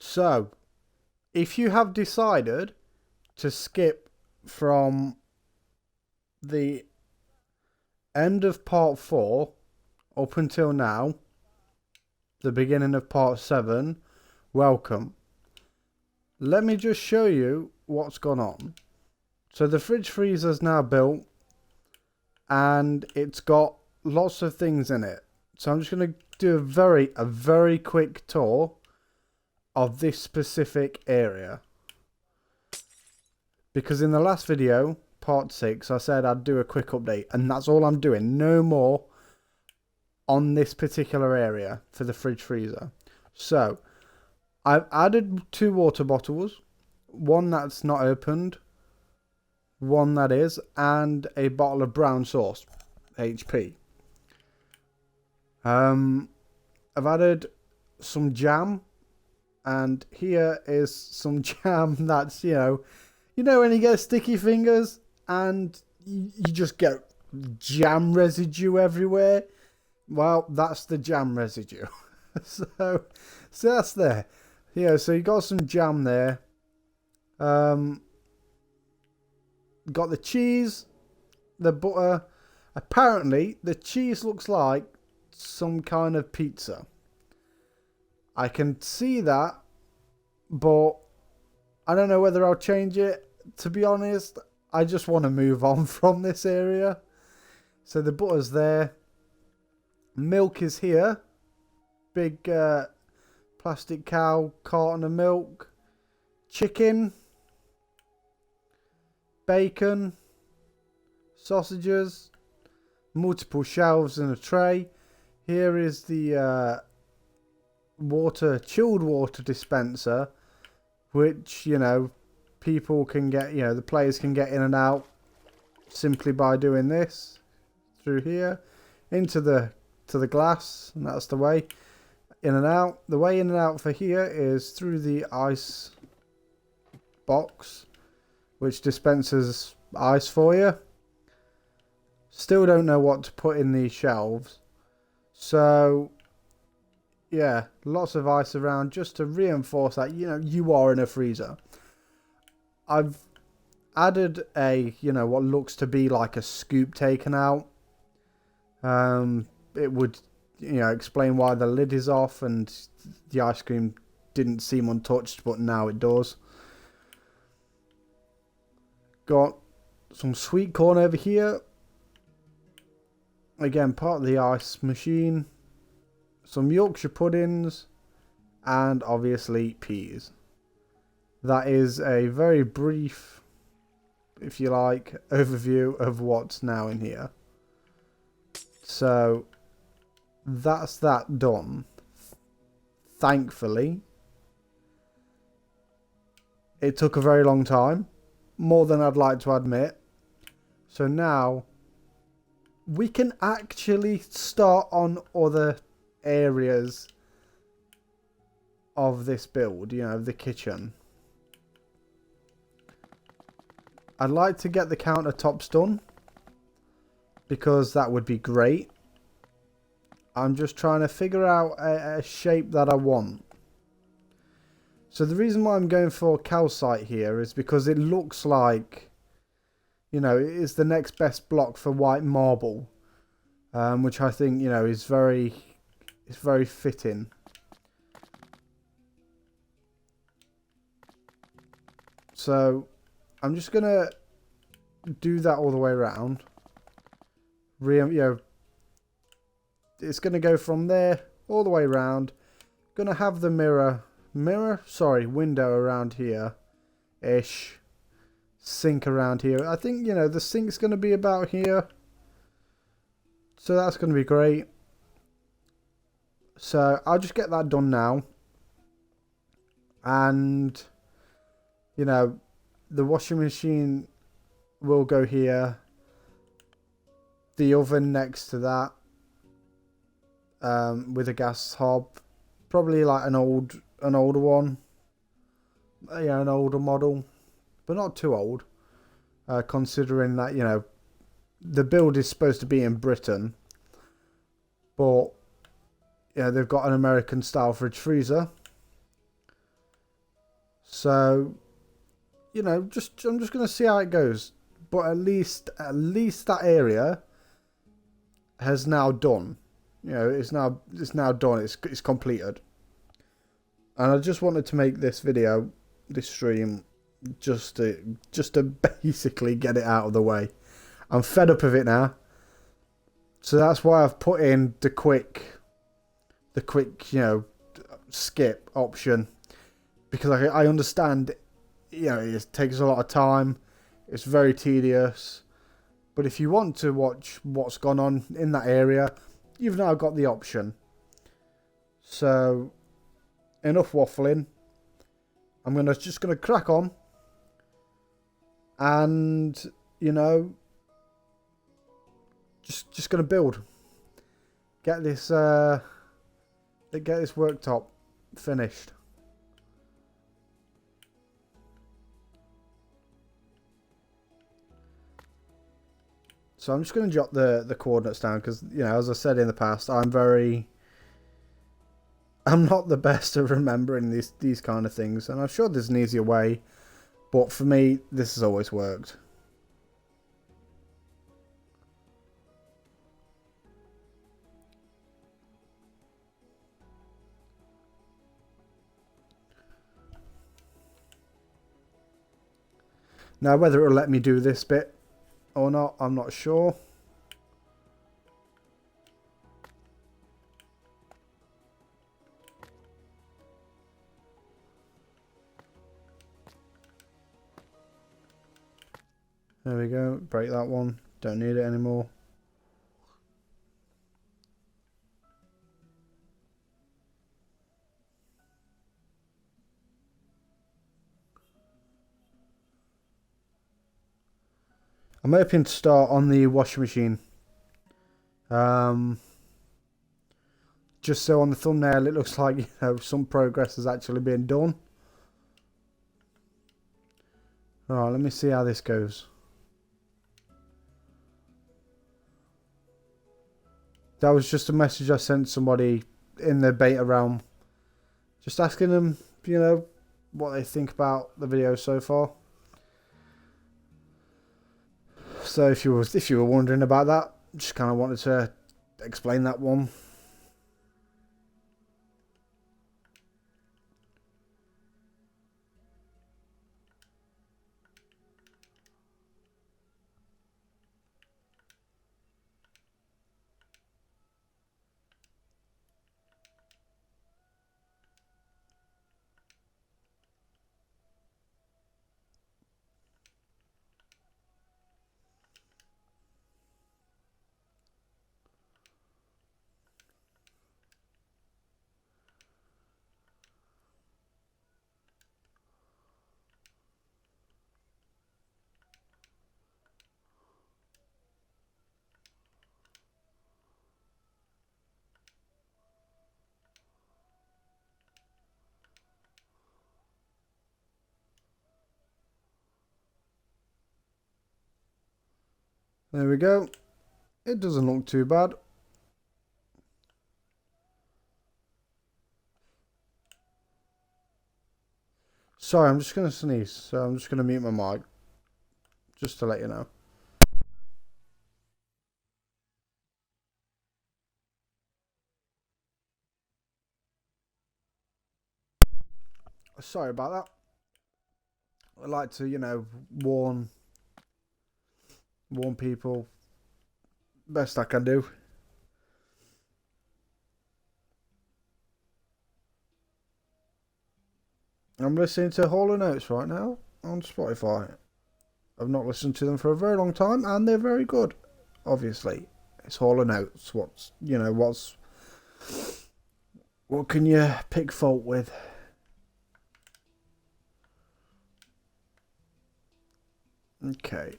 So, if you have decided to skip from the end of part 4 up until now, the beginning of part 7, welcome. Let me just show you what's gone on. So the fridge freezer's now built and it's got lots of things in it. So I'm just going to do a very quick tour of this specific area. Because in the last video, part 6, I said I'd do a quick update, and that's all I'm doing. No more on this particular area for the fridge freezer. So, I've added 2 water bottles, one that's not opened, one that is, and a bottle of brown sauce, HP. I've added some jam, and here is some jam that's, you know when you get sticky fingers and you just get jam residue everywhere? Well, that's the jam residue. so that's there. Yeah, so you got some jam there. Got the cheese, the butter. Apparently, the cheese looks like some kind of pizza. I can see that, but I don't know whether I'll change it. To be honest, I just want to move on from this area. So the butter's there. Milk is here. Big plastic cow carton of milk. Chicken. Bacon. Sausages. Multiple shelves and a tray. Here is the chilled water dispenser, which, people can get, the players can get in and out simply by doing this through here into the glass, and that's the way in and out. The way in and out for here is through the ice box, which dispenses ice for you. Still don't know what to put in these shelves, so yeah, lots of ice around just to reinforce that you are in a freezer. I've added a, what looks to be like a scoop taken out. It would, explain why the lid is off and the ice cream didn't seem untouched, but now it does. Got some sweet corn over here. Again, part of the ice machine. Some Yorkshire puddings. And obviously peas. That is a very brief, if you like, overview of what's now in here. So, that's that done. Thankfully. It took a very long time. More than I'd like to admit. So now, we can actually start on other areas of this build, the kitchen. I'd like to get the countertops done, because that would be great. I'm just trying to figure out a shape that I want. So the reason why I'm going for calcite here is because it looks like, it is the next best block for white marble, which I think, is very fitting. So I'm just going to do that all the way around. It's going to go from there all the way around. Going to have the window around here ish. Sink around here. I think, the sink's going to be about here. So that's going to be great. So I'll just get that done now. And, the washing machine will go here. The oven next to that. With a gas hob. Probably like an older one. An older model. But not too old. Considering that, the build is supposed to be in Britain. But, they've got an American style fridge freezer. So, you know, I'm just gonna see how it goes. But at least that area has now done. You know, it's now done. It's completed. And I just wanted to make this video, this stream, just to basically get it out of the way. I'm fed up of it now. So that's why I've put in the quick, you know, skip option, because I understand, you know, it takes a lot of time. It's very tedious. But if you want to watch what's gone on in that area, you've now got the option. So, enough waffling. I'm just gonna crack on, and you know, just gonna build. Get this worktop finished. So I'm just going to jot the coordinates down because, you know, as I said in the past, I'm not the best at remembering these kind of things, and I'm sure there's an easier way, but for me, this has always worked. Now, whether it'll let me do this bit or not, I'm not sure. There we go. Break that one. Don't need it anymore. I'm hoping to start on the washing machine. Just so on the thumbnail it looks like, you know, some progress has actually been done. Alright, let me see how this goes. That was just a message I sent somebody in the beta realm. Just asking them, you know, what they think about the video so far. So if you were wondering about that, just kind of wanted to explain that one. There we go. It doesn't look too bad. Sorry, I'm just going to sneeze, so I'm just going to mute my mic. Just to let you know. Sorry about that. I like to, you know, warn people best I can do. I'm listening to Hall & Oates right now on Spotify. I've not listened to them for a very long time, and they're very good. Obviously, it's Hall & Oates. What can you pick fault with? Okay.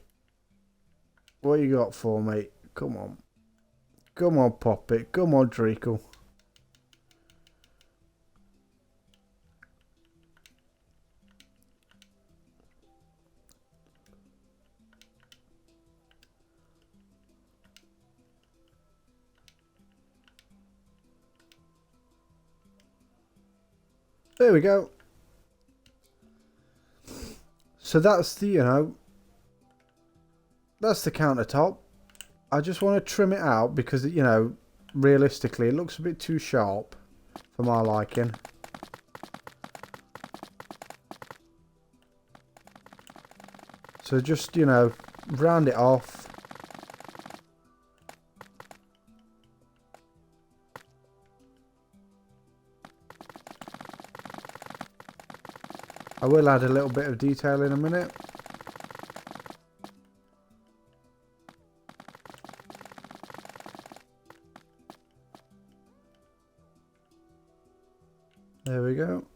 What you got for me? Come on. Come on, Pop It. Come on, Treacle. There we go. So that's the, that's the countertop. I just want to trim it out because, realistically, it looks a bit too sharp for my liking. So just, round it off. I will add a little bit of detail in a minute. There we go.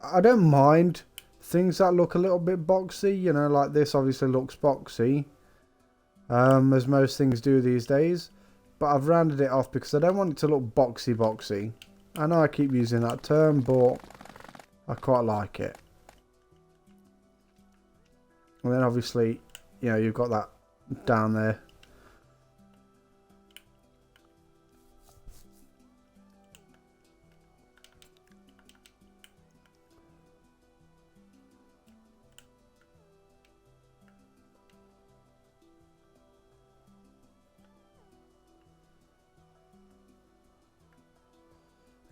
I don't mind things that look a little bit boxy, like this obviously looks boxy, as most things do these days. But I've rounded it off because I don't want it to look boxy. I know I keep using that term, but I quite like it. And then obviously, you've got that down there.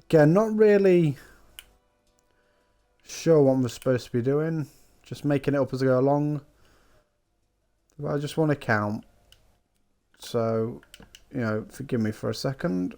Again, not really sure what I'm supposed to be doing. Just making it up as I go along. But I just want to count. So, forgive me for a second.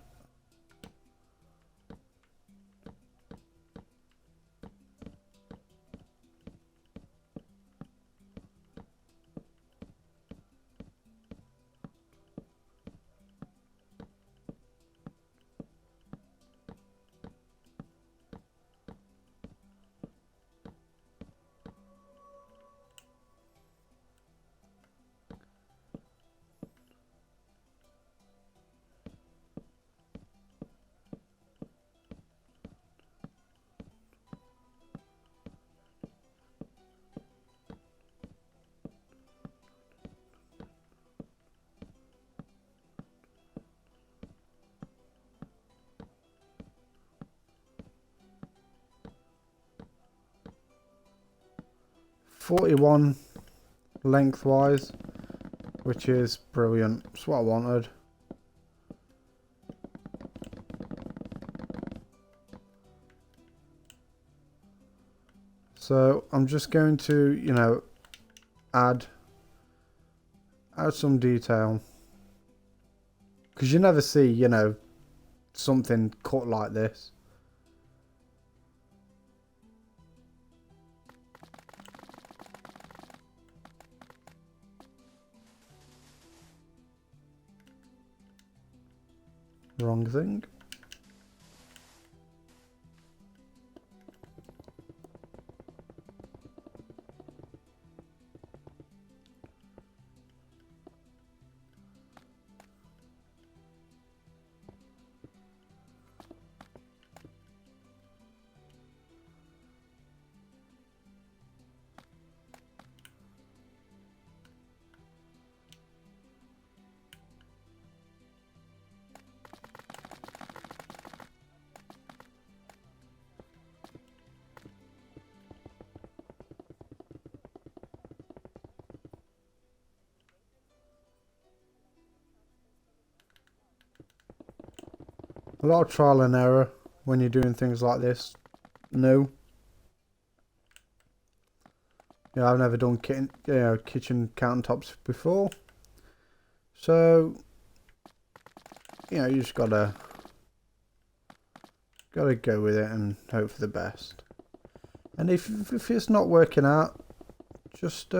.41 lengthwise, which is brilliant. That's what I wanted. So I'm just going to, add some detail, because you never see, something cut like this. Wrong thing. A lot of trial and error when you're doing things like this. No. I've never done kitchen countertops before. So, you just gotta go with it and hope for the best. And if it's not working out, just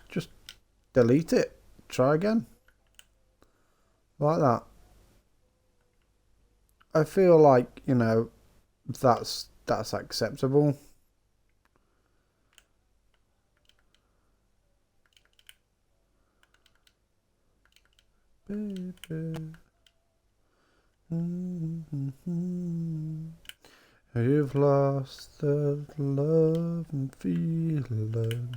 just delete it. Try again. Like that. I feel like, that's acceptable. Baby. You've lost the love and feeling.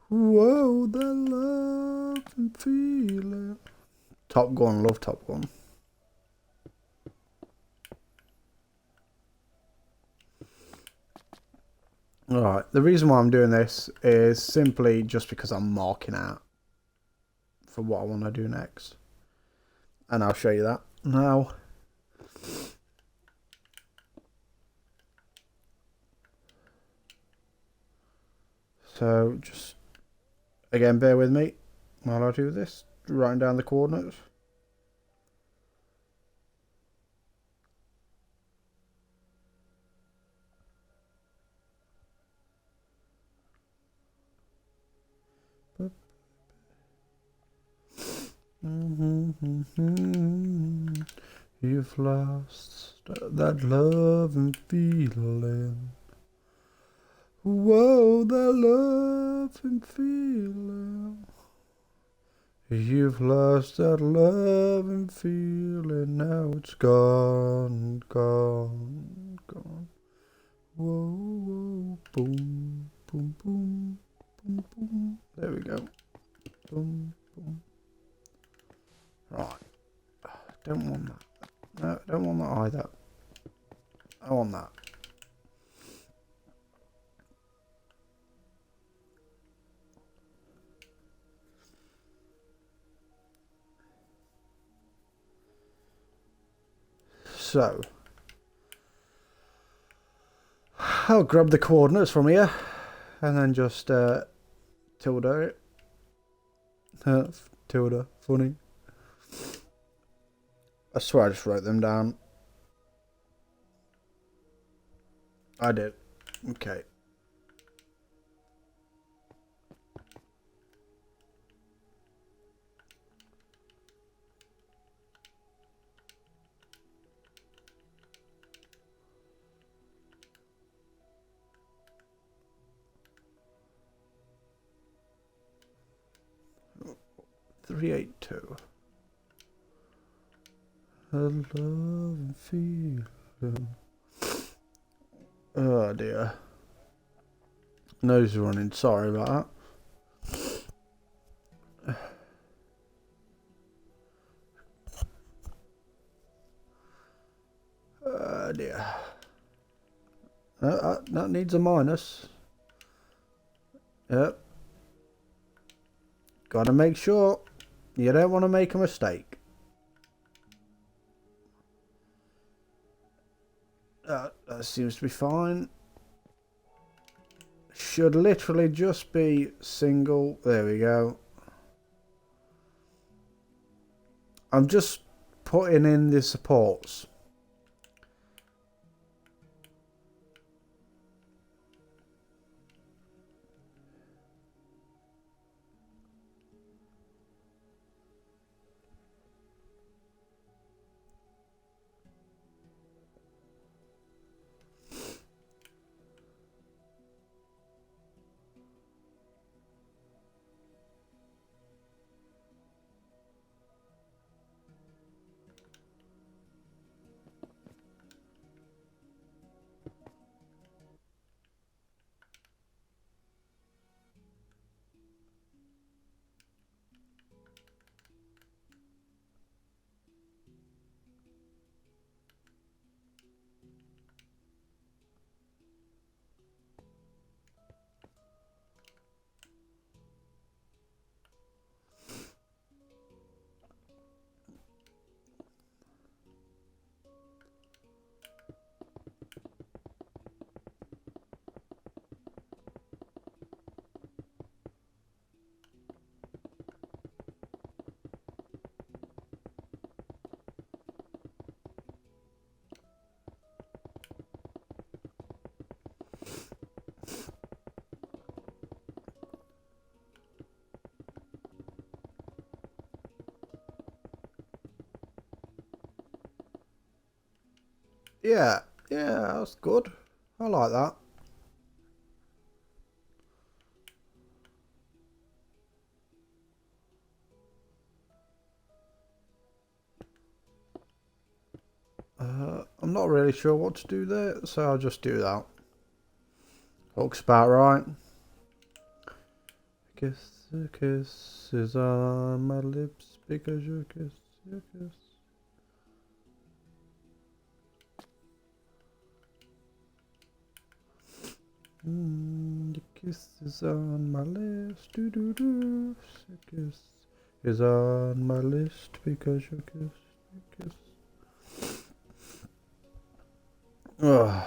Whoa, the love and feeling. Top Gun, love Top Gun. Alright, the reason why I'm doing this is simply just because I'm marking out for what I want to do next. And I'll show you that now. So just, again, bear with me while I do this, writing down the coordinates. You've lost that love and feeling. Whoa, that love and feeling. You've lost that love and feeling. Now it's gone, gone, gone. Whoa, whoa, boom, boom, boom, boom, boom. There we go. Boom, boom. Right. Don't want that. No, don't want that either. I want that. So, I'll grab the coordinates from here and then just tilde it. Tilde, funny. I swear I just wrote them down. I did. Okay. Three, 8, 2. I love and feeling. Oh dear. Nose is running. Sorry about that. Oh dear. That needs a minus. Yep. Gotta make sure you don't want to make a mistake. That seems to be fine. Should literally just be single. There we go. I'm just putting in the supports. Yeah, that's good. I like that. I'm not really sure what to do there, so I'll just do that. Looks about right. Kiss the kisses on my lips because you kiss, you kiss. Your kiss is on my list, do do do. Your kiss is on my list because you kiss, you kiss. Ugh.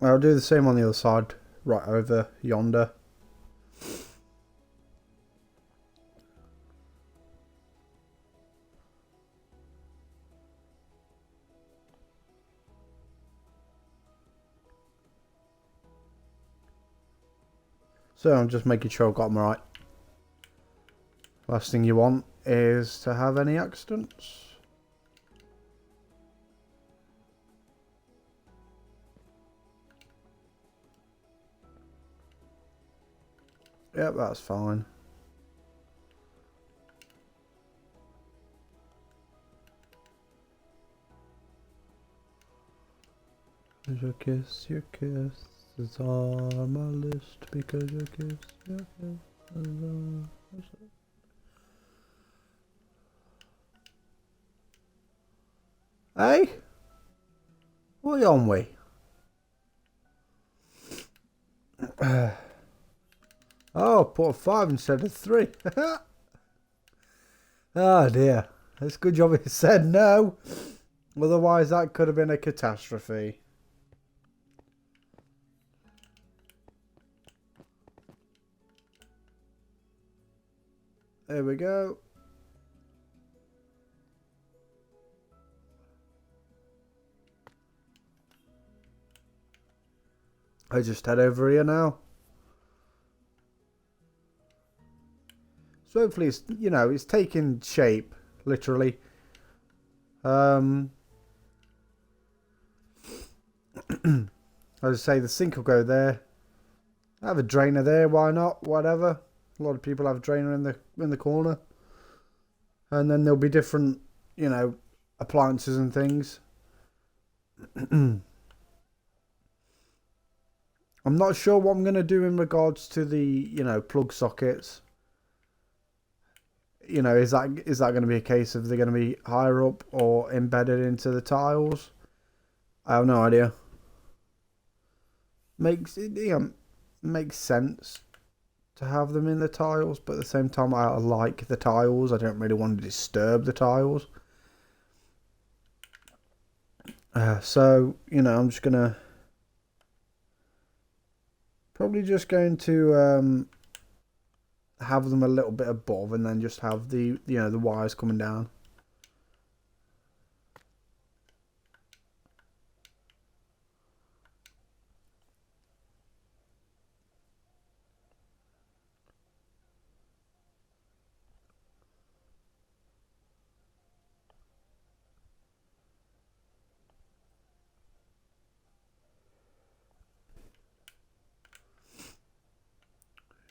I'll do the same on the other side, right over yonder. So I'm just making sure I've got them right. Last thing you want is to have any accidents. Yep, that's fine. Your kiss is on my list because your kiss is on my list. Hey? What are you on with? Oh, put a 5 instead of 3. Oh dear. It's a good job he said no. Otherwise that could have been a catastrophe. There we go. I just head over here now. So hopefully it's, you know, it's taking shape, literally. As I say, the sink will go there. I have a drainer there, why not? Whatever. A lot of people have a drainer in the corner. And then there'll be different, you know, appliances and things. I'm not sure what I'm going to do in regards to the, you know, plug sockets. You know, is that going to be a case of they're going to be higher up or embedded into the tiles? I have no idea. Makes sense to have them in the tiles, but at the same time I like the tiles. I don't really want to disturb the tiles. So, you know, I'm just gonna probably just going to have them a little bit above and then just have the, you know, the wires coming down.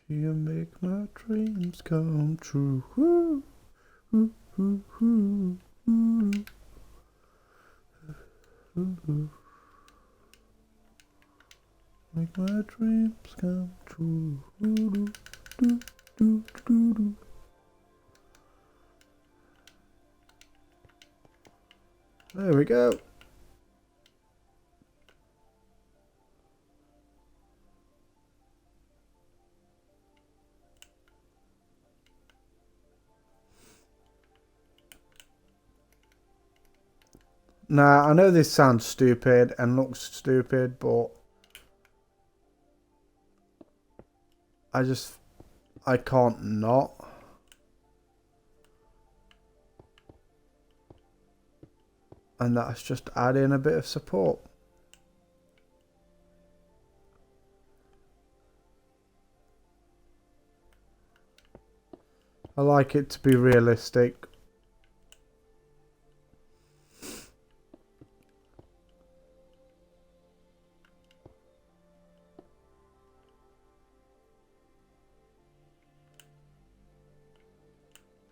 You make my dreams come true. Woo, woo, woo, woo, woo, woo, woo. Make my dreams come true. Doo, doo, doo, doo, doo, doo. There we go. Now, I know this sounds stupid and looks stupid, but I can't not. And that's just adding a bit of support. I like it to be realistic.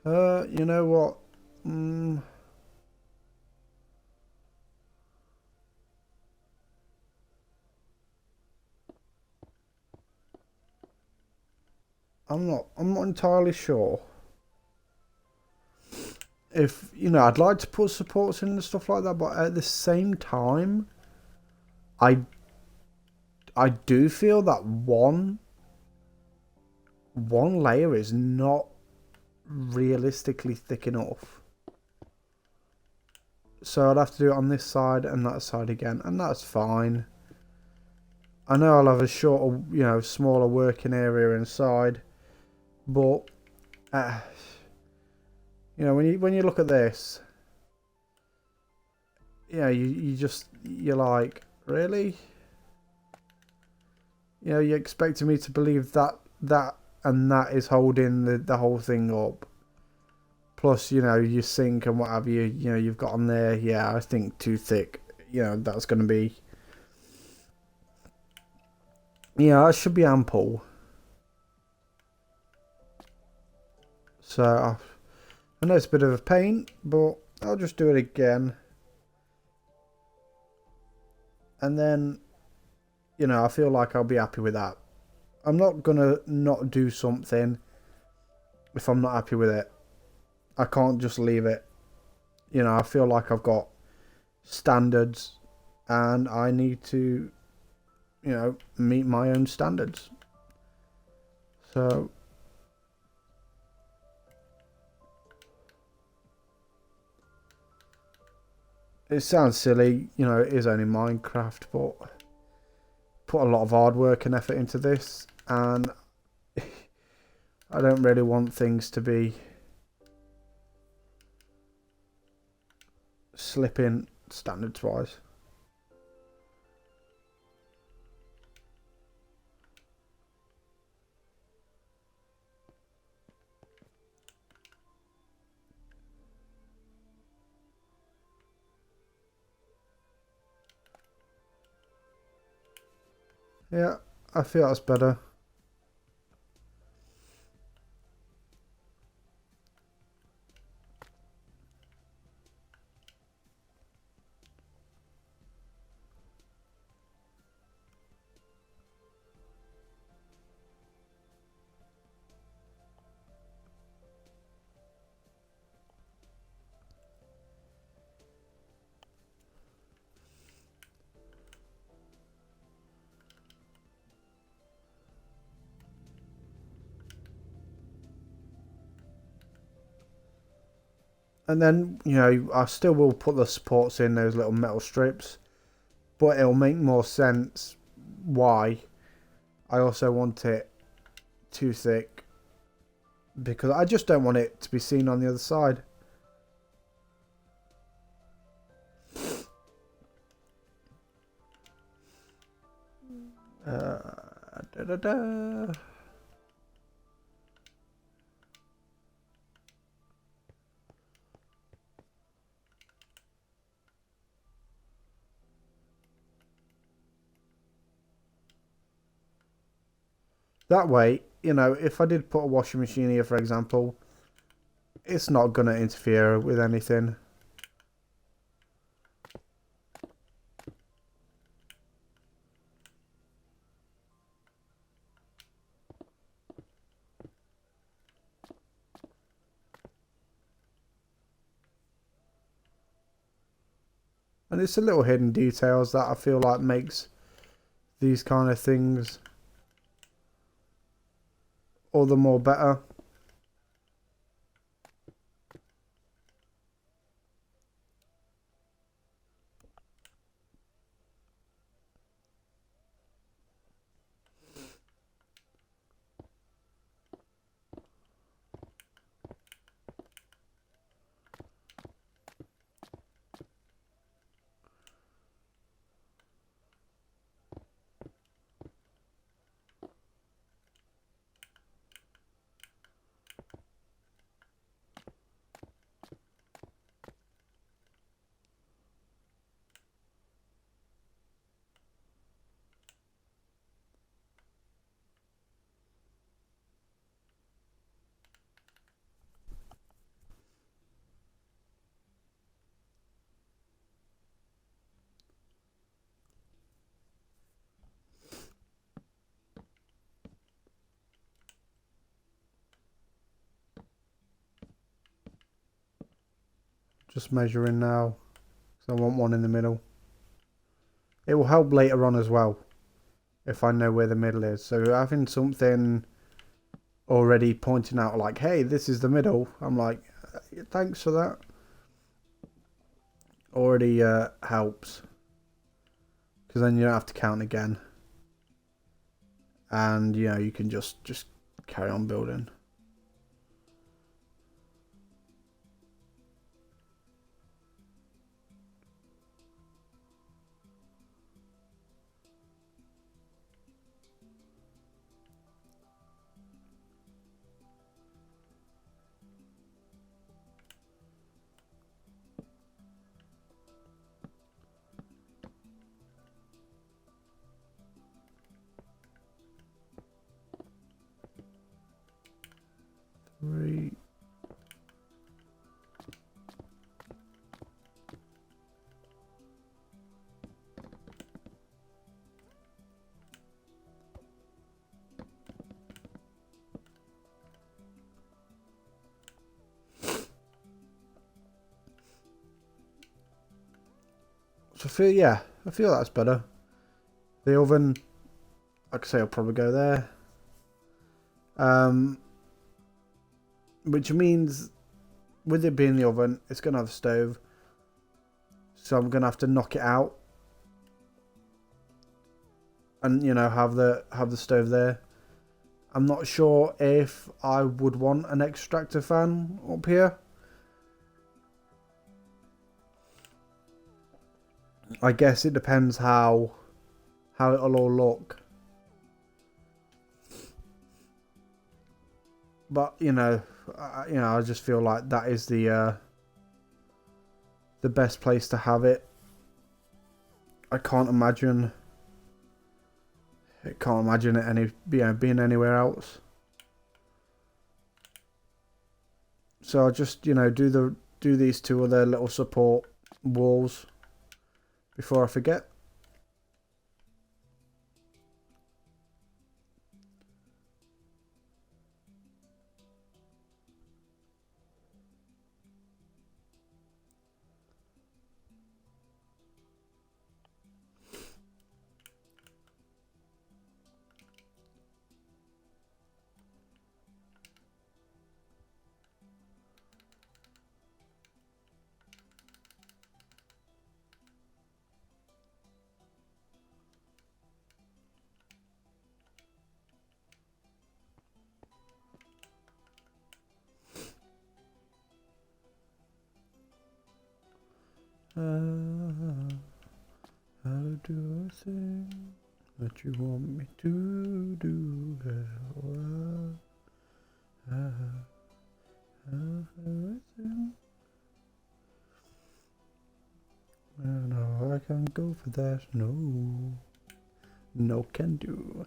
You know what? I'm not entirely sure. If, you know, I'd like to put supports in and stuff like that, but at the same time, I do feel that one layer is not realistically thick enough. So I'd have to do it on this side and that side again, and that's fine. I know I'll have a shorter, you know, smaller working area inside, but you know, when you look at this, you know, you're like, really? You know, you're expecting me to believe that and that is holding the whole thing up. Plus, you know, your sink and what have you, you know, you've got on there, yeah, I think too thick. You know, that's going to be... Yeah, that should be ample. So, I know it's a bit of a pain, but I'll just do it again. And then, you know, I feel like I'll be happy with that. I'm not going to not do something if I'm not happy with it. I can't just leave it. You know, I feel like I've got standards and I need to, you know, meet my own standards. So, it sounds silly, you know, it is only Minecraft, but put a lot of hard work and effort into this, and I don't really want things to be slipping standards wise. Yeah, I feel that's better. And then, you know, I still will put the supports in those little metal strips, but it'll make more sense why I also want it too thick, because I just don't want it to be seen on the other side. Da, da, da. That way, you know, if I did put a washing machine here, for example, it's not going to interfere with anything. And it's the little hidden details that I feel like makes these kind of things all the more better. Just measuring now. So I want one in the middle. It will help later on as well, if I know where the middle is. So having something already pointing out like, hey, this is the middle, I'm like, thanks for that. Already helps. Because then you don't have to count again. And, you know, you can just carry on building. Three. So I feel that's better. The oven, like I say, I'll probably go there. Which means, with it being the oven, it's going to have a stove. So I'm going to have to knock it out. And, you know, have the stove there. I'm not sure if I would want an extractor fan up here. I guess it depends how it'll all look. But I just feel like that is the best place to have it. I can't imagine it being anywhere else. So I'll just do these two other little support walls before I forget. How do I think that you want me to do? No, I can't go for that. No can do.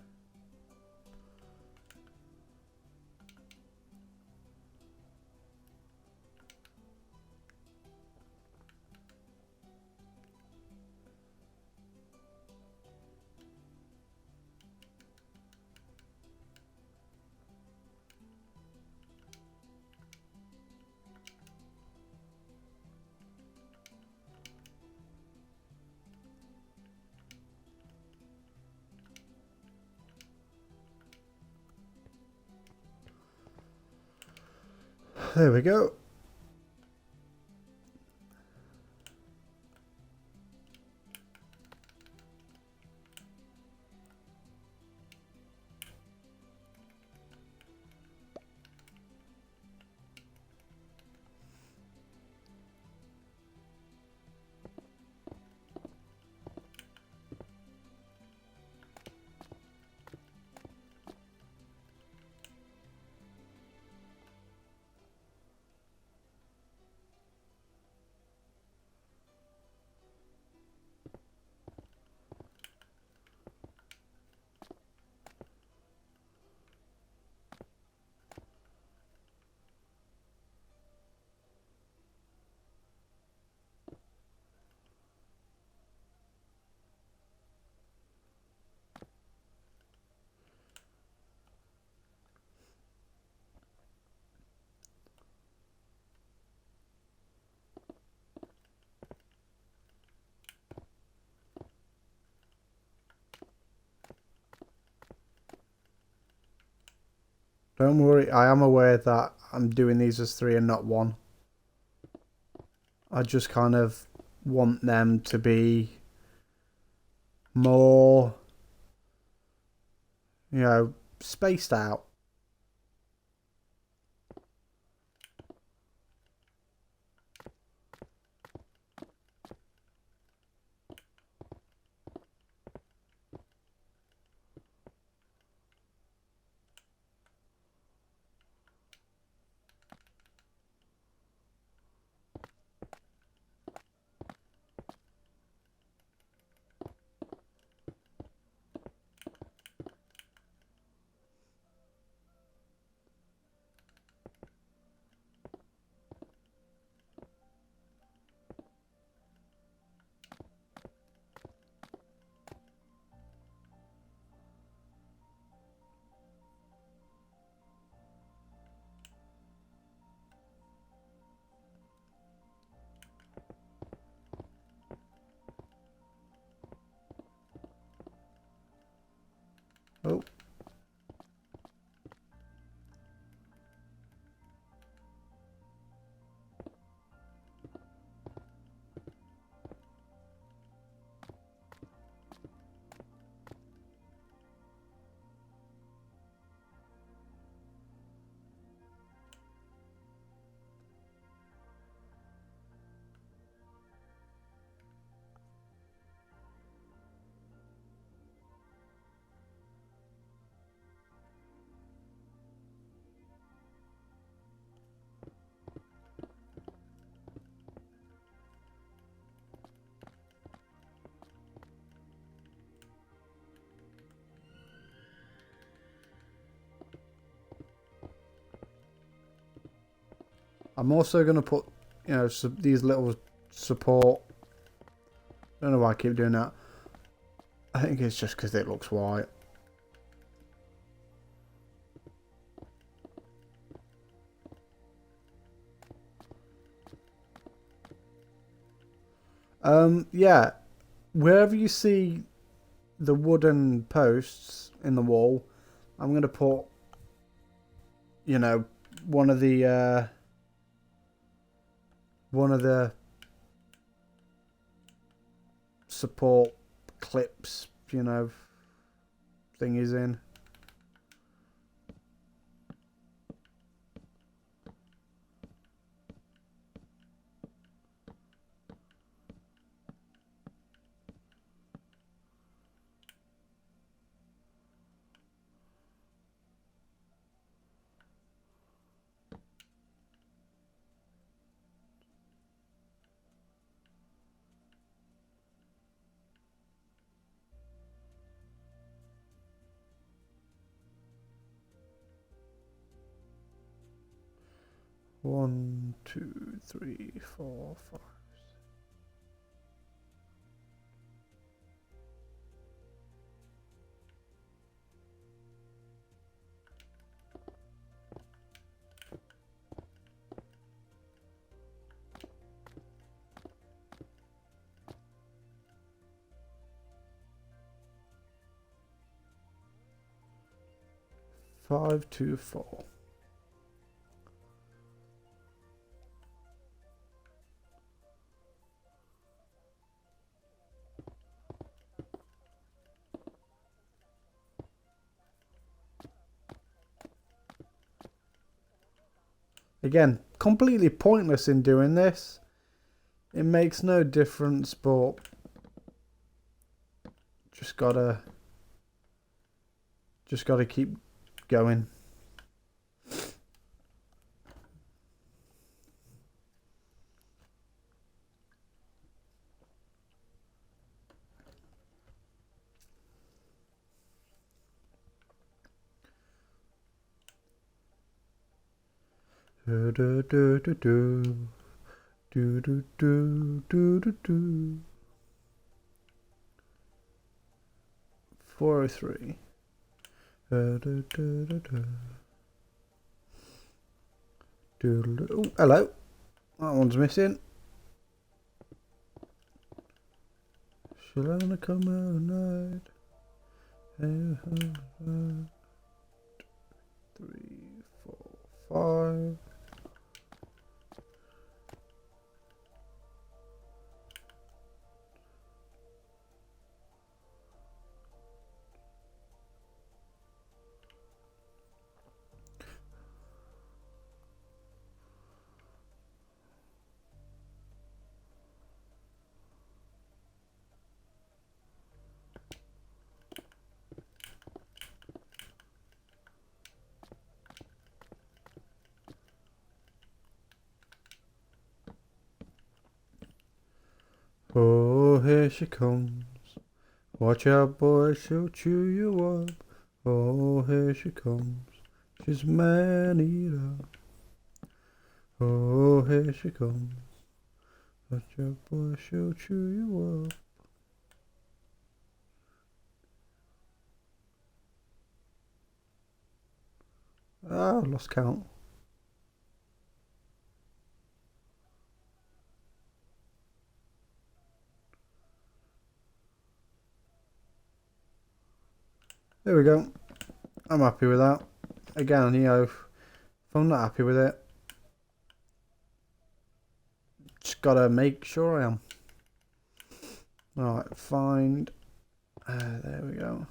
There we go. Don't worry, I am aware that I'm doing these as 3 and not 1. I just kind of want them to be more, you know, spaced out. Oh. I'm also going to put, you know, these little support. I don't know why I keep doing that. I think it's just because it looks white. Yeah. Wherever you see the wooden posts in the wall, I'm going to put, you know, one of the support clips, you know, thingies in. One, two, three, four, five. 5, 2, 4. Again, completely pointless in doing this. It makes no difference, but just gotta keep going. Do do do do do do do do do do do. 403. Do do do do do. Oh, hello. That one's missing. Shall I wanna come out at night? 3. 5. Oh, here she comes. Watch out, boy, she'll chew you up. Oh, here she comes. She's man-eater. Oh, here she comes. Watch out, boy, she'll chew you up. Ah, lost count. There we go. I'm happy with that. Again, you know, if I'm not happy with it, just gotta make sure I am. Alright, find. There we go.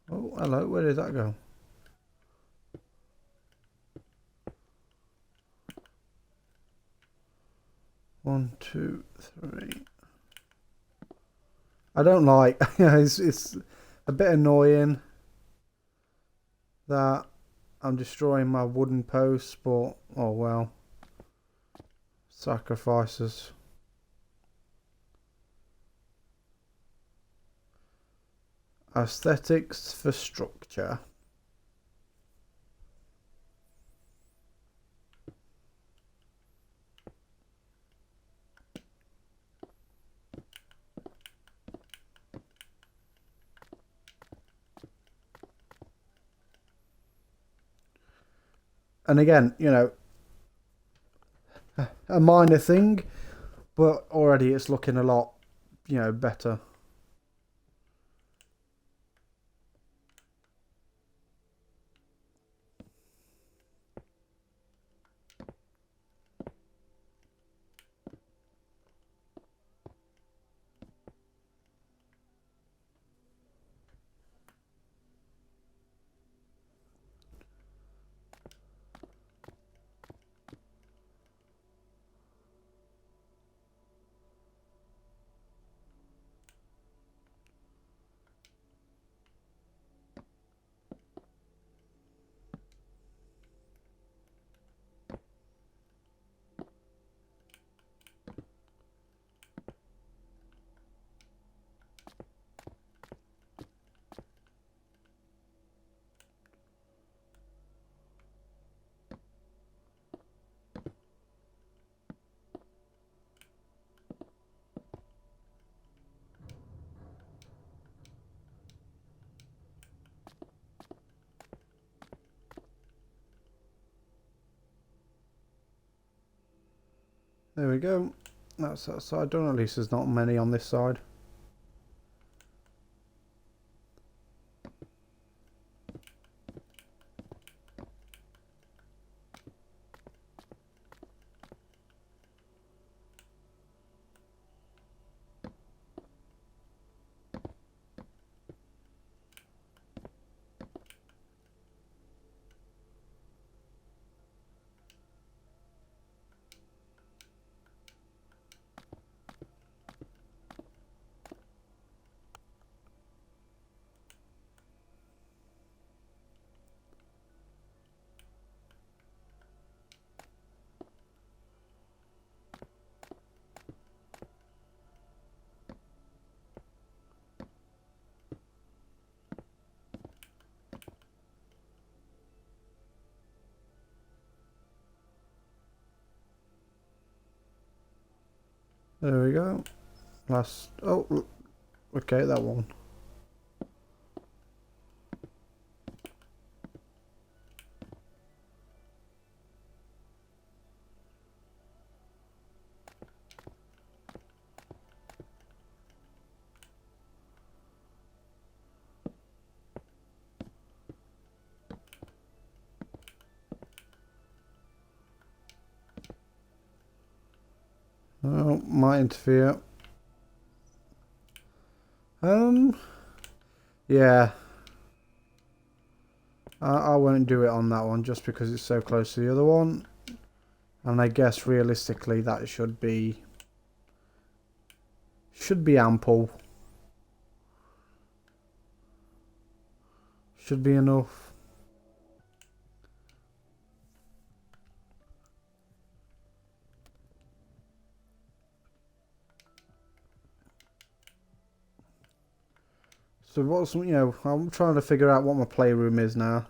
Oh, hello. Where did that go? One, two, three. I don't like. It's a bit annoying that I'm destroying my wooden posts, but oh well. Sacrifices. Aesthetics for structure. And again, you know, a minor thing, but already it's looking a lot, you know, better. There we go. That's that side done. At least there's not many on this side. There we go. Last. Oh, okay, that one. Oh, might interfere. Yeah. I won't do it on that one just because it's so close to the other one. And I guess realistically that should be ample. Should be enough. So what's, you know, I'm trying to figure out what my playroom is now.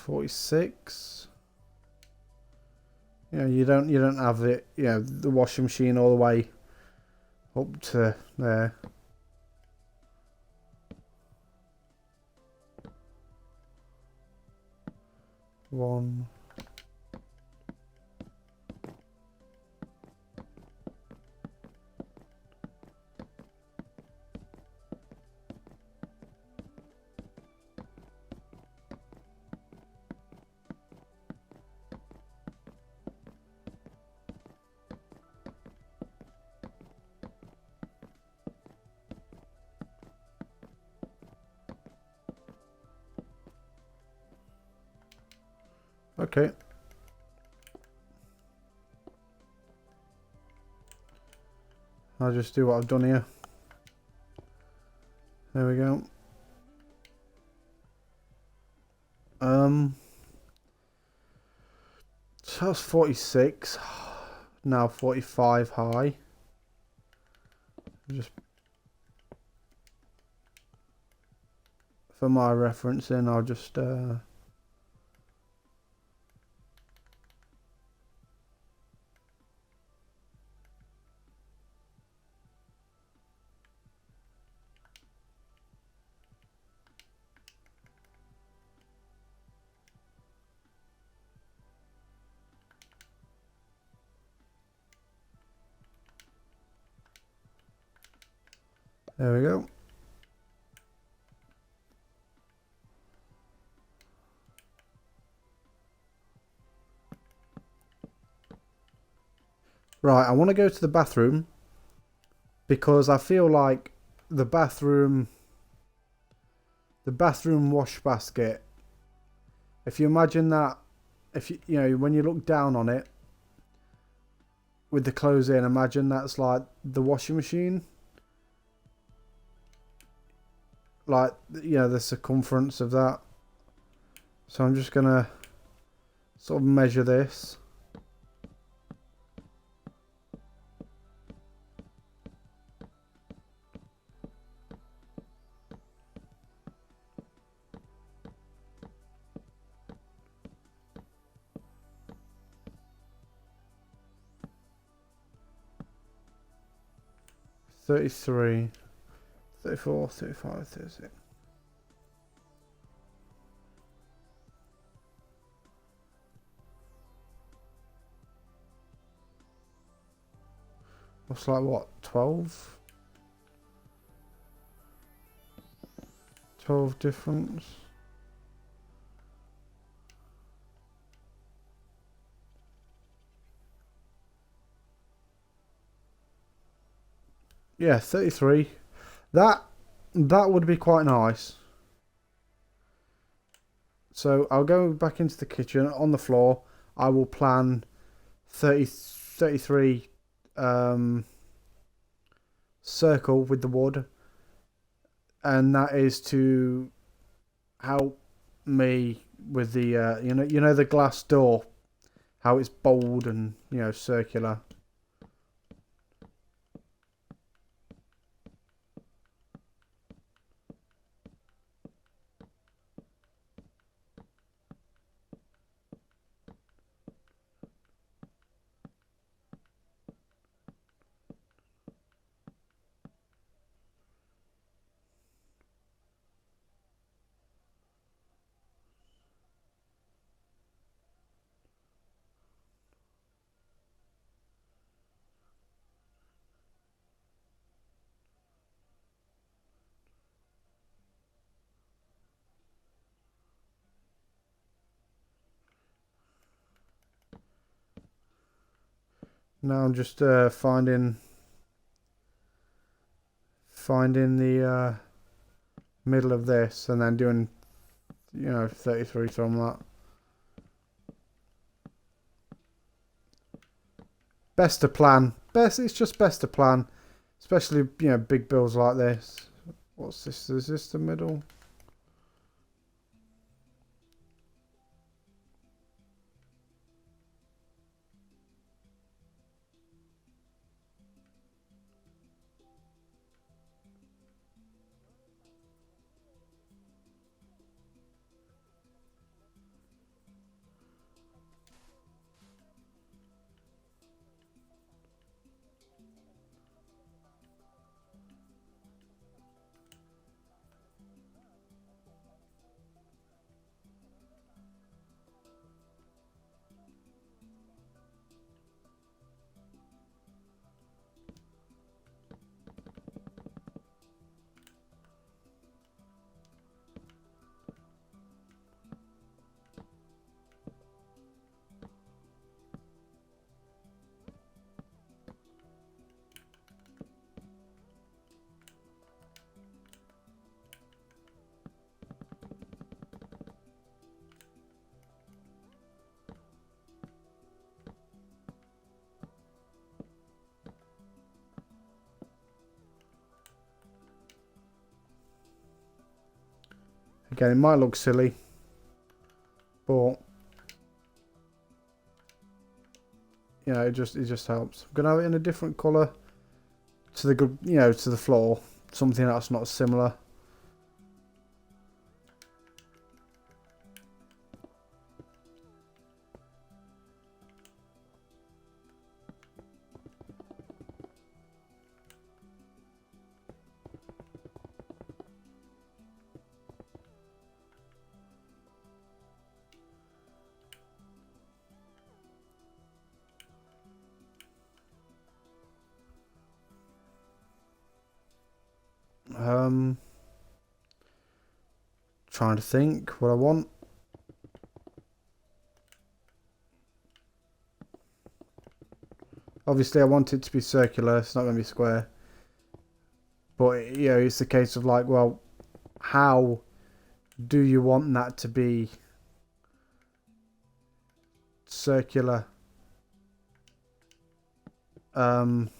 $46. You know, you don't have it, you know, the washing machine all the way up to there. One. Okay. I'll just do what I've done here. There we go. So that's 46. Now 45 high. Just for my referencing, I'll just there we go. Right, I want to go to the bathroom because I feel like the bathroom wash basket, if you imagine that, if you know, when you look down on it with the clothes in, imagine that's like the washing machine. Like, you know, the circumference of that. So I'm just gonna sort of measure this. $33, $34, $35, $36. What's like what? 12? 12 difference. Yeah, 33. That would be quite nice. So I'll go back into the kitchen. On the floor, I will plan 33 circle with the wood, and that is to help me with the you know the glass door, how it's bold and, you know, circular. Now I'm just finding the middle of this and then doing, you know, 33 from that. Best to plan. It's just best to plan, especially, you know, big builds like this. What's this? Is this the middle? Again, it might look silly, but you know, it just helps. I'm gonna have it in a different colour to the, you know, to the floor, something that's not similar. Trying to think what I want. Obviously, I want it to be circular. It's not going to be square. But, you know, it's a case of like, well, how do you want that to be circular? You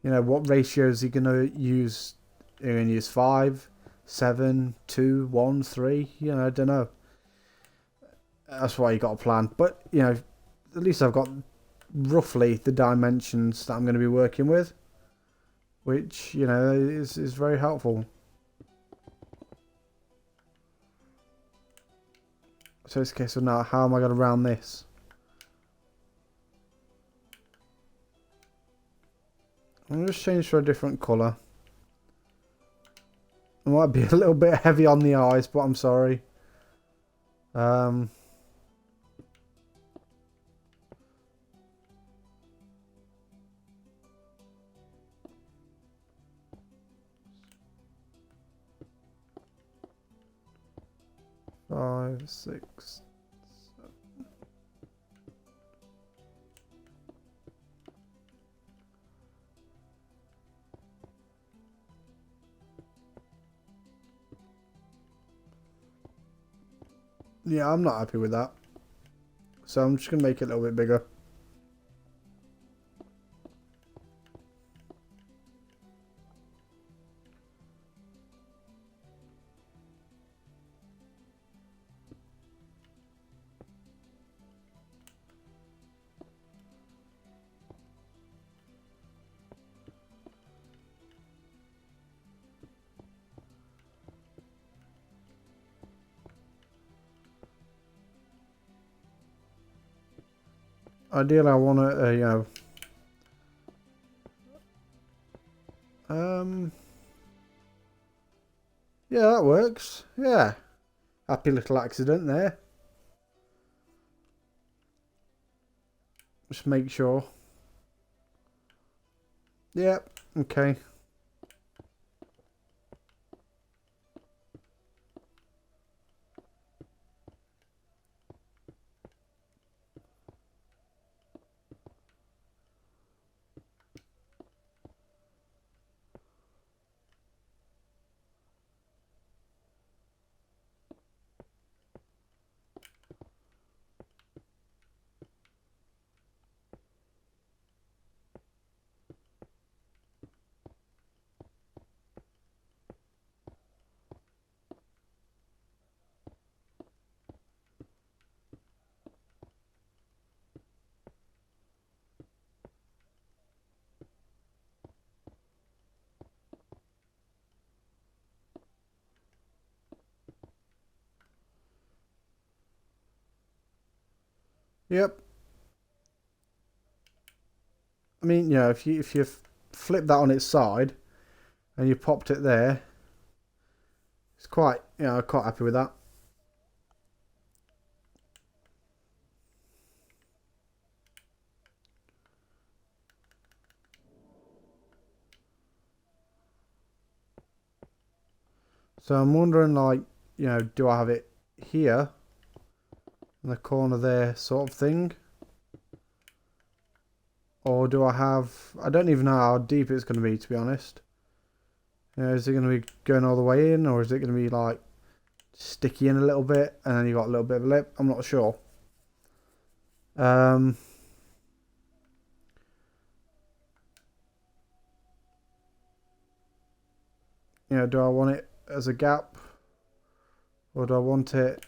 know, what ratios are you going to use? Are you going to use 5, 7, 2, 1, 3? You know, I don't know. That's why you got a plan. But, you know, at least I've got roughly the dimensions that I'm going to be working with, which, you know, is very helpful. So it's a case of now, how am I going to round this? I'm going to just change for a different colour. It might be a little bit heavy on the eyes, but I'm sorry. 5, 6. Yeah, I'm not happy with that. So I'm just going to make it a little bit bigger. ideally I want to, yeah, that works. Yeah. Happy little accident there. Just make sure. Yep, okay. Yep. I mean, if you flip that on its side and you popped it there, it's quite, quite happy with that. So I'm wondering, like, do I have it here in the corner there, sort of thing? Or do I have... I don't even know how deep it's going to be, to be honest. Is it going to be going all the way in, or is it going to be, like, sticky in a little bit, and then you got a little bit of a lip? I'm not sure. Do I want it as a gap? Or do I want it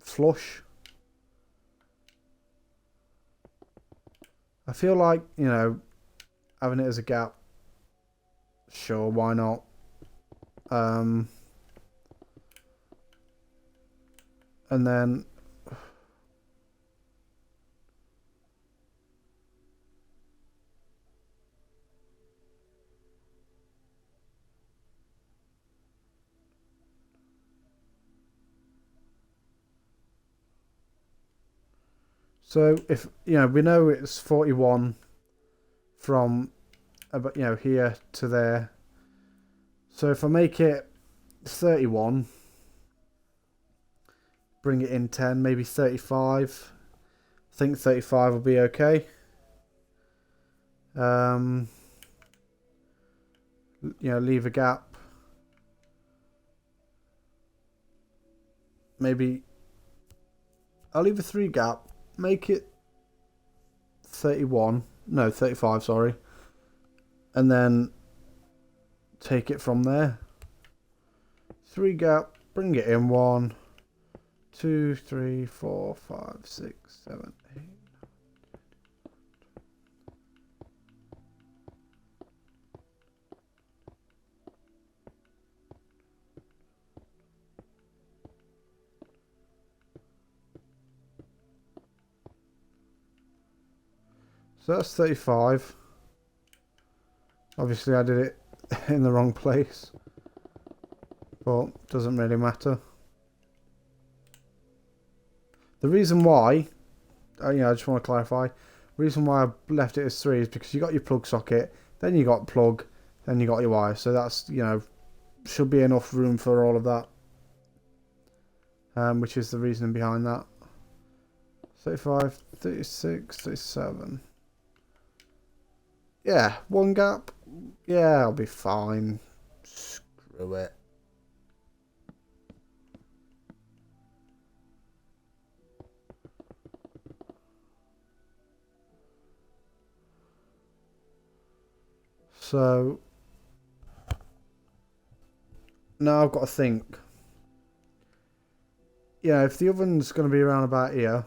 flush? I feel like, having it as a gap, sure, why not? And then so if we know it's 41 from about here to there. So if I make it 31, bring it in 10, maybe 35. I think 35 will be okay. Leave a gap. Maybe I'll leave a 3 gap. Make it 31. No, 35, sorry. And then take it from there. 3 gap, bring it in 1, 2, 3, 4, 5, 6, 7, 8. So that's 35. Obviously I did it in the wrong place, but doesn't really matter. The reason why, I just want to clarify, the reason why I left it as 3 is because you got your plug socket, then you got plug, then you got your wire. So that's, should be enough room for all of that. Which is the reasoning behind that. 35, 36, 37. Yeah, 1 gap. Yeah, I'll be fine. Screw it. So now I've got to think. If the oven's going to be around about here,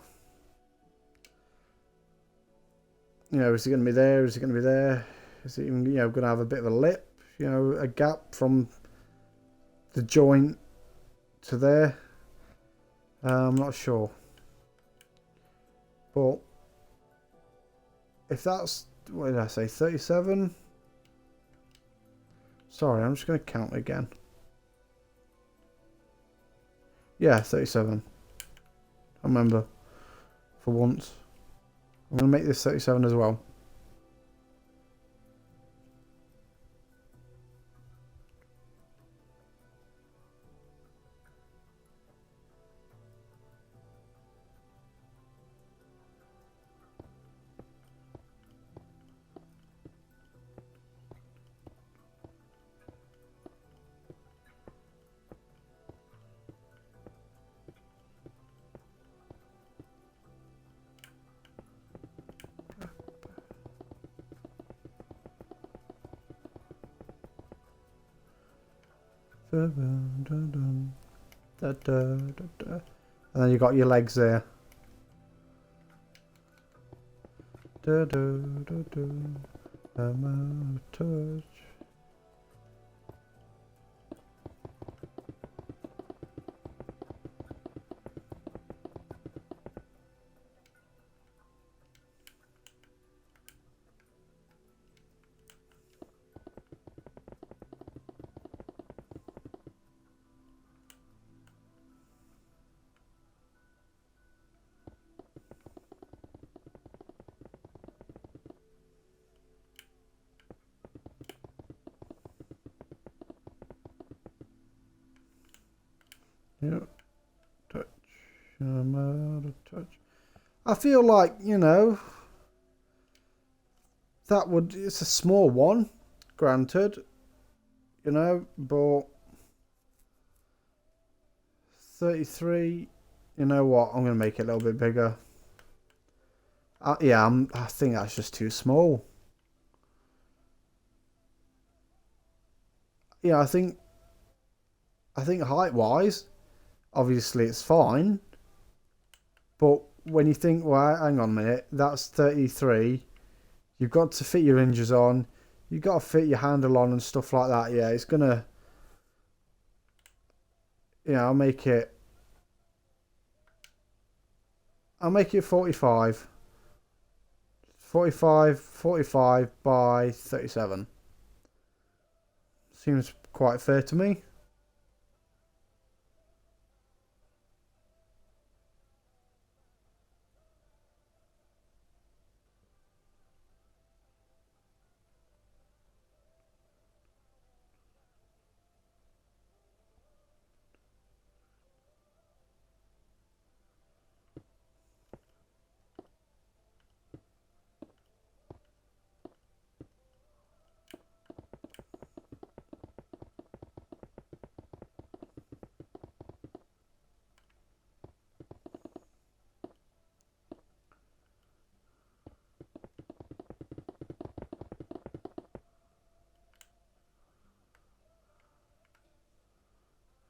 is it going to be there? Is it going to be there? Is it even, going to have a bit of a lip? A gap from the joint to there? I'm not sure. But if that's, what did I say, 37? Sorry, I'm just going to count again. Yeah, 37. I remember. For once. I'm going to make this 37 as well. And then you got your legs there. I'm out of touch. Yeah, touch. I'm out of touch. I feel like, you know, that would, it's a small one, granted, you know, but 33, you know what, I'm going to make it a little bit bigger. Yeah, I think that's just too small. Yeah, I think height-wise, obviously it's fine, but when you think, well, hang on a minute, that's 33, you've got to fit your hinges on, you've got to fit your handle on and stuff like that. Yeah, it's gonna, yeah, I'll make it 45. 45 by 37. Seems quite fair to me.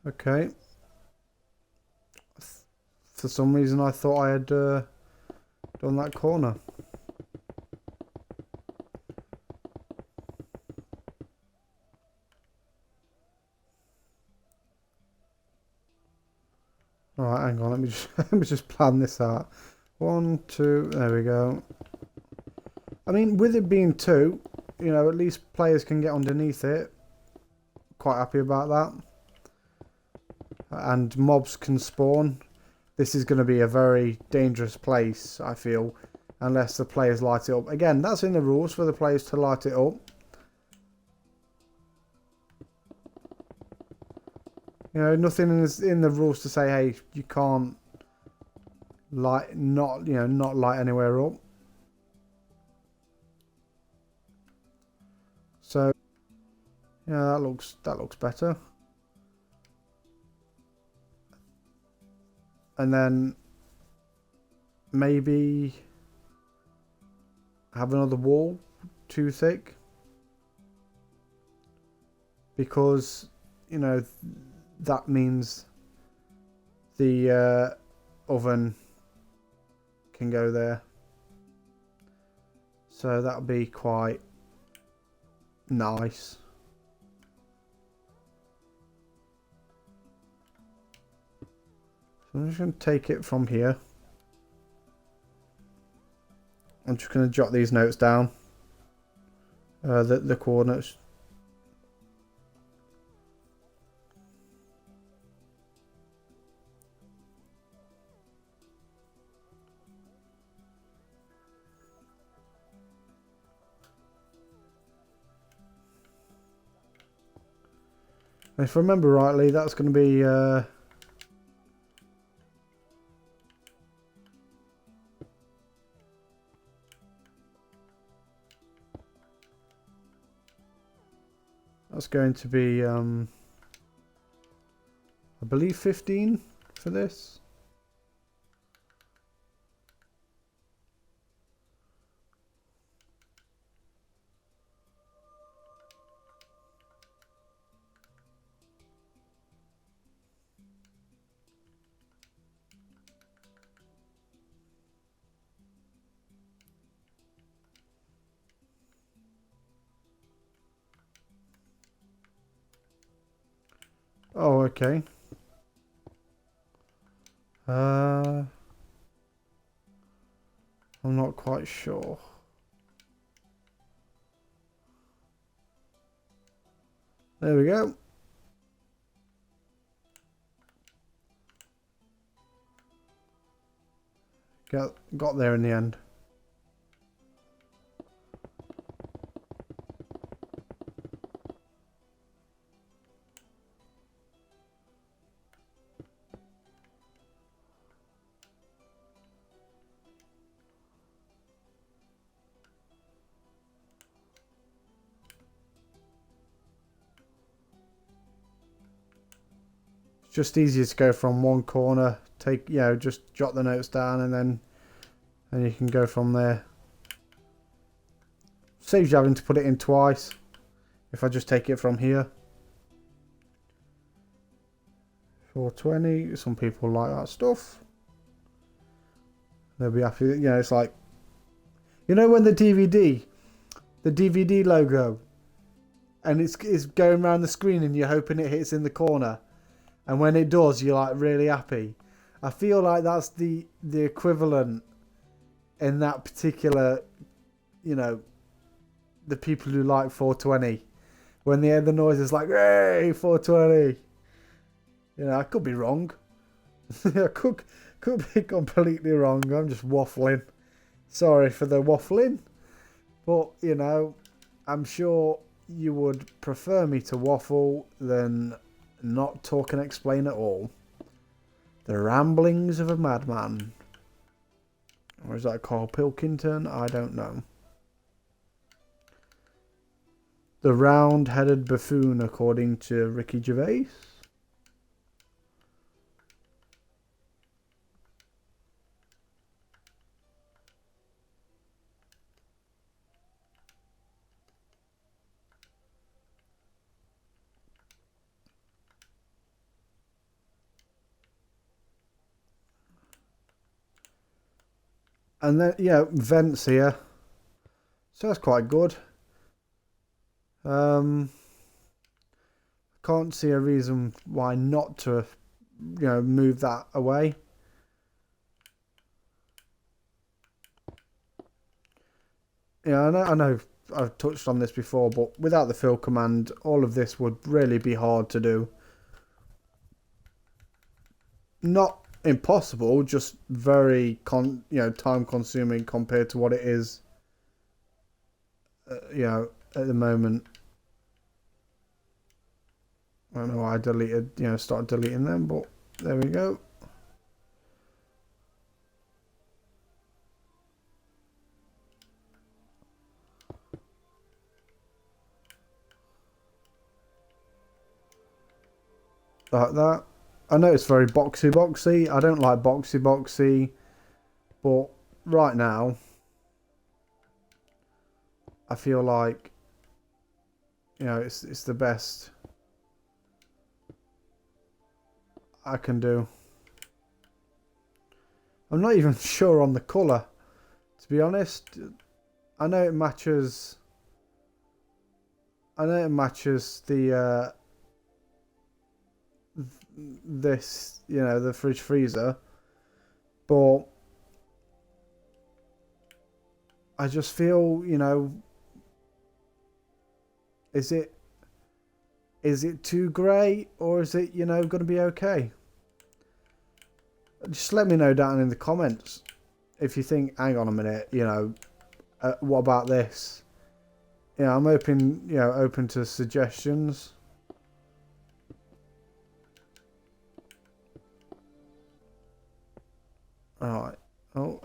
Okay. For some reason I thought I had done that corner. Alright, hang on, let me just plan this out. 1, 2, there we go. I mean, with it being 2, you know, at least players can get underneath it. Quite happy about that. And mobs can spawn. This is going to be a very dangerous place, I feel, unless the players light it up. Again, that's in the rules for the players to light it up. You know, nothing is in the rules to say, hey, you can't light, not light anywhere up. So, yeah, that looks better. And then maybe have another wall too thick, because, you know, that means the oven can go there. So that'll be quite nice. So I'm just going to take it from here. I'm just going to jot these notes down. The coordinates. And if I remember rightly, that's going to be I believe 15 for this. Oh, okay. I'm not quite sure. There we go. Got there in the end. It's just easier to go from one corner, just jot the notes down and you can go from there. Saves you having to put it in twice if I just take it from here. 420, some people like that stuff. They'll be happy. It's like, when the DVD logo, and it's going around the screen and you're hoping it hits in the corner, and when it does, you're like really happy. I feel like that's the equivalent in that particular, the people who like 420, when they hear the noise, it's like, hey, 420. I could be wrong. I could be completely wrong. I'm just waffling. Sorry for the waffling. But, I'm sure you would prefer me to waffle than not talk and explain at all. The ramblings of a madman. Or is that Carl Pilkington? I don't know. The round-headed buffoon, according to Ricky Gervais. And then, vents here. So that's quite good. Can't see a reason why not to, move that away. I know I've touched on this before, but without the fill command, all of this would really be hard to do. Not impossible, just very time consuming compared to what it is at the moment. I don't know why I deleted, started deleting them, but there we go. Like that. I know it's very boxy. I don't like boxy, but right now, I feel like, it's the best I can do. I'm not even sure on the colour, to be honest. I know it matches the this, the fridge freezer, but I just feel, you know, is it too grey, or is it, you know, going to be okay? Just let me know down in the comments if you think, hang on a minute, you know, what about this? You know, I'm open, you know, open to suggestions. All right. Oh.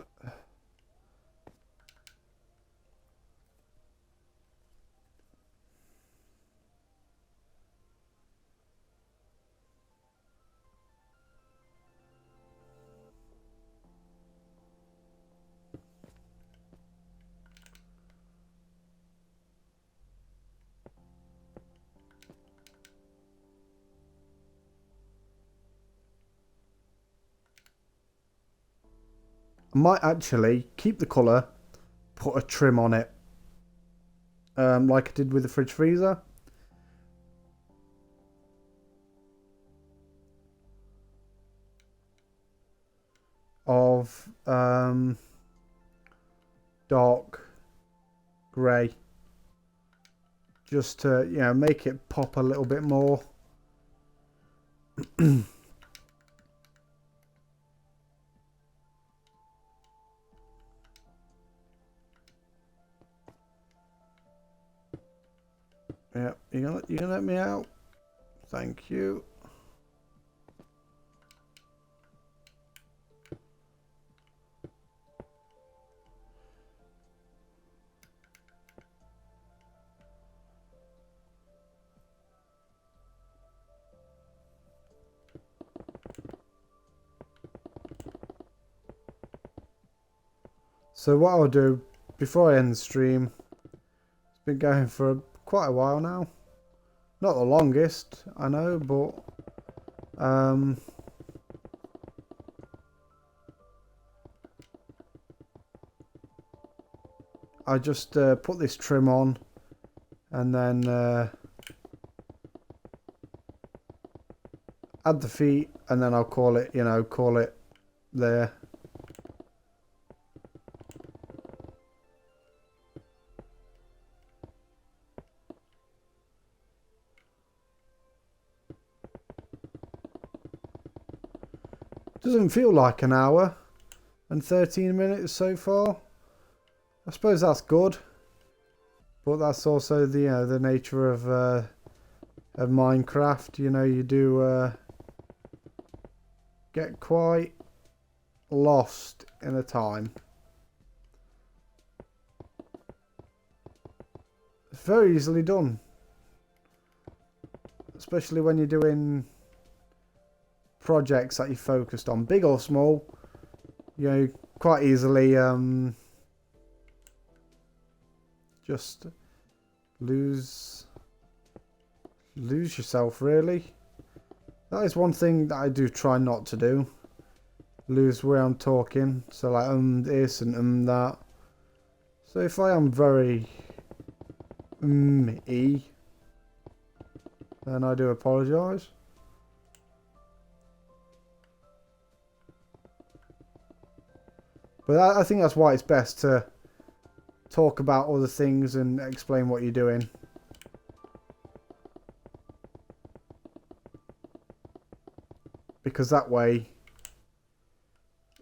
I might actually keep the colour, put a trim on it, like I did with the fridge freezer. Of dark grey, just to, you know, make it pop a little bit more. Yeah, you gonna let me out? Thank you. So what I'll do before I end the stream, it's been going for quite a while now. Not the longest, I know, but I just put this trim on, and then add the feet, and then I'll call it, you know, call it there. Doesn't feel like an hour and 13 minutes so far. I suppose that's good, but that's also the, you know, the nature of Minecraft. You know, you do get quite lost in the time. It's very easily done, especially when you're doing projects that you focused on, big or small. You know, quite easily just lose yourself, really. That is one thing that I do try not to do. Lose where I'm talking. So like this and that. So if I am very then I do apologise. But I think that's why it's best to talk about other things and explain what you're doing. Because that way,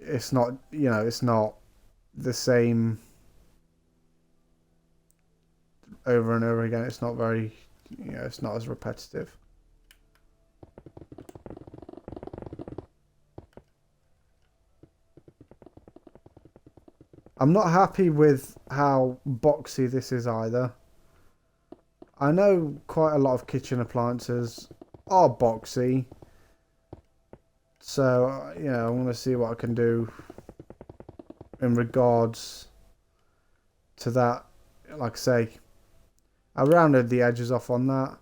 it's not, you know, it's not the same over and over again. It's not very, you know, it's not as repetitive. I'm not happy with how boxy this is either. I know quite a lot of kitchen appliances are boxy. So, you know, I'm going to see what I can do in regards to that. Like I say, I rounded the edges off on that.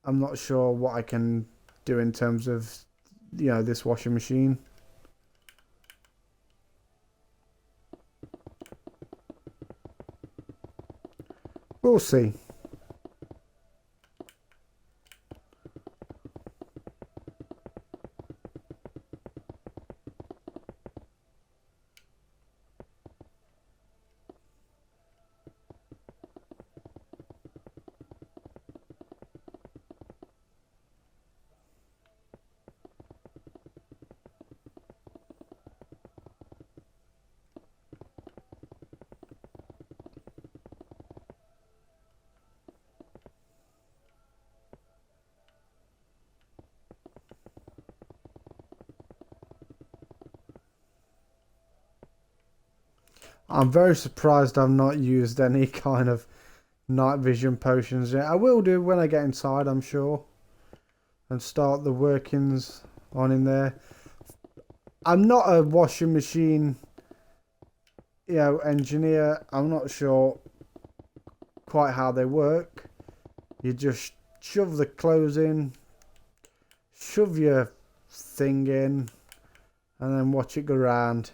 I'm not sure what I can do in terms of, you know, this washing machine. We'll see. I'm very surprised I've not used any kind of night vision potions yet. I will do when I get inside, I'm sure, and start the workings on in there. I'm not a washing machine, engineer. I'm not sure quite how they work. You just shove the clothes in, shove your thing in, and then watch it go round.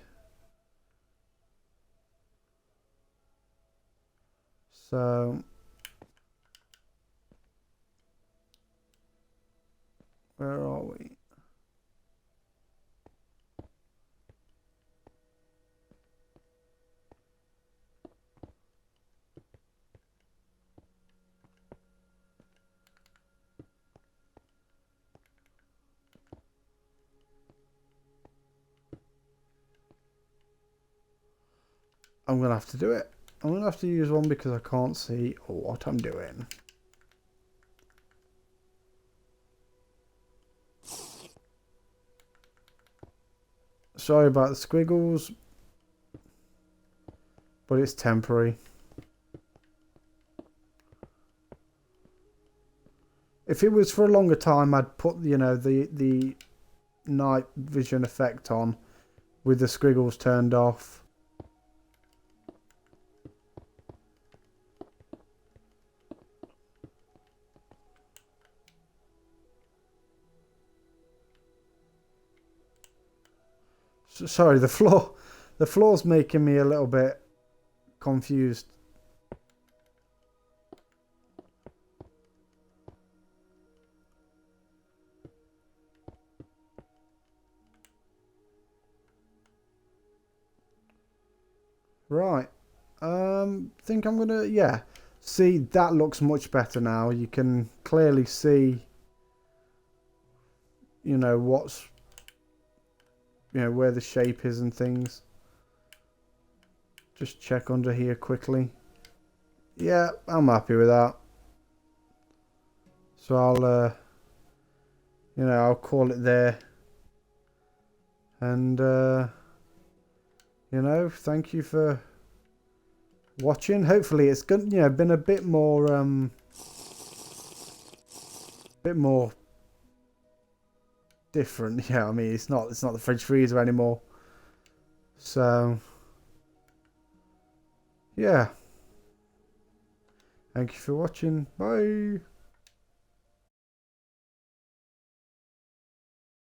So, where are we? I'm going to have to do it. I'm going to have to use one because I can't see what I'm doing. Sorry about the squiggles, but it's temporary. If it was for a longer time, I'd put, the night vision effect on with the squiggles turned off. Sorry, the floor's making me a little bit confused. Right. Think I'm gonna, yeah. See, that looks much better now. You can clearly see, what's, where the shape is and things. Just check under here quickly. Yeah, I'm happy with that. So I'll call it there. And, thank you for watching. Hopefully it's good, been a bit more different. Yeah, I mean it's not the fridge freezer anymore. So yeah. Thank you for watching. Bye.